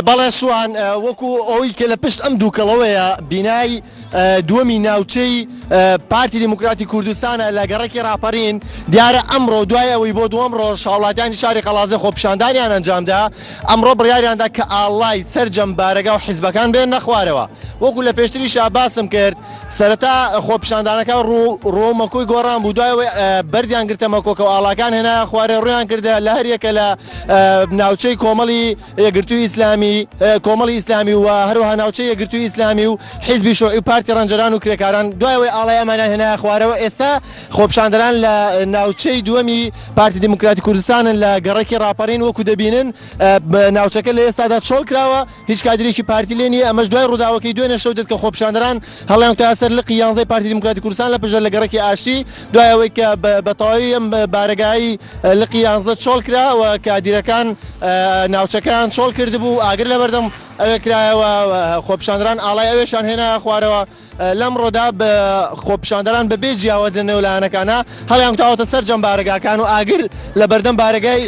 بەڵێ شوان وەکو ئەوەی کە لە پشت ئەم دووکەڵەوەیە بینای دووەمی ناوچەی پارتی دیموکراتی کوردستانە لە گەڕێکی ڕاپەڕین دیارە ئەمڕۆ دوای ئەوەی بۆ دووەم ڕۆژ هاوڵاتیانی شاری قەڵازێ خۆپیشاندانیان ئەنجامدا ئەمڕۆ بڕیاریاندا کە ئاڵای سەرجەم بارەگا و حیزبەکان بێن نەخوارەوە وەکو لە پێشتریشا باسم کرد سەرەتا خۆپیشاندانەکە ڕۆمەکۆی گۆڕان بوو دوای بەردیان گرتە مەکۆکە و ئاڵاکان هێنا خوارێ ڕویان کردە لە هەریەکە لە ناوچەی کۆمەڵی یەکگرتووی ئیسلامی کۆمەڵی ئیسلامی و هەروەها ناوچەی یەکگرتووی ئیسلامی و حیزبی شۆعی و پارتی ڕەنجەران و کرێکاران دوایەوەی ئاڵای ئەمانیان هێنایە خوارەوە ئێستا خۆپیشاندەران لە ناوچەی دووەمی پارتی دیموکراتی کوردستانن لە گەڕێکی ڕاپەڕین وەکو دەبینن ناوچەکە لە ئێستادا چۆڵ کراوە هیچ کادرێکی پارتی لێ نیە ئەمەش دوای ڕووداوەکەی دوێنێ شەو دێت کە خۆپیشاندەران هەڵیان تا سەر لقی 11 پارتی دیموکراتی کوردستان لە پژە لە گەڕێکی ئاشتی دوایەوەی کە بەتەواوی ئەم بارگایی لقی 11 چۆڵ کراوە کادیرەکان ناوچەکان چۆڵ کردبوو ئاگر لە بەردەم ئەوێ کرایەوە خۆپیشاندەران ئاڵای ئەوێشان هێنا خوارەوە لەم ڕۆدا بە خۆپیشاندەران بەبێ جیاوازە نێولایەنەکانە هەڵیان تاوەتە سەر جەم بارگاکان و ئاگر لە بەردەم بارگای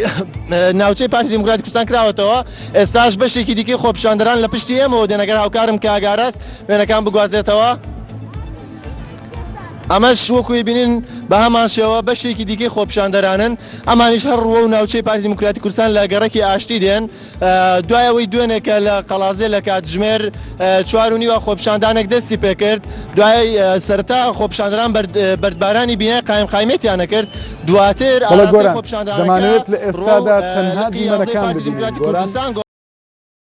ناوچەی پارتی دیموکراتی کوردستان کراوەتەوە ئێستاش بەشێکی دیکەی خۆپیشاندەران لە پشتی ئێمەوە دێنەگەر هاوکارم کە ئاگاراس وێنەکان بگوازێتەوە ئەمەش وەکوی بینین بە هەمان شێوە بەشێکی دیکەی خۆپیشاندەرانن ئەمانیش هەر ڕوە و ناوچەی پارتی دیموکراتی کوردستان لە گەڕێکی ئاشتی دێن دوایەوەی دوێنێکە لە قەڵازێ لە کاتژمێر 4:30 خۆپیشاندانێک دەستی پێکرد دوای سەرەتا خۆپیشاندەران بەردبارانی بینای قایم قایمێتیان نەکرد دواتر دەمانێت لە ئێستادا تەنها دیمەنەکان ببینین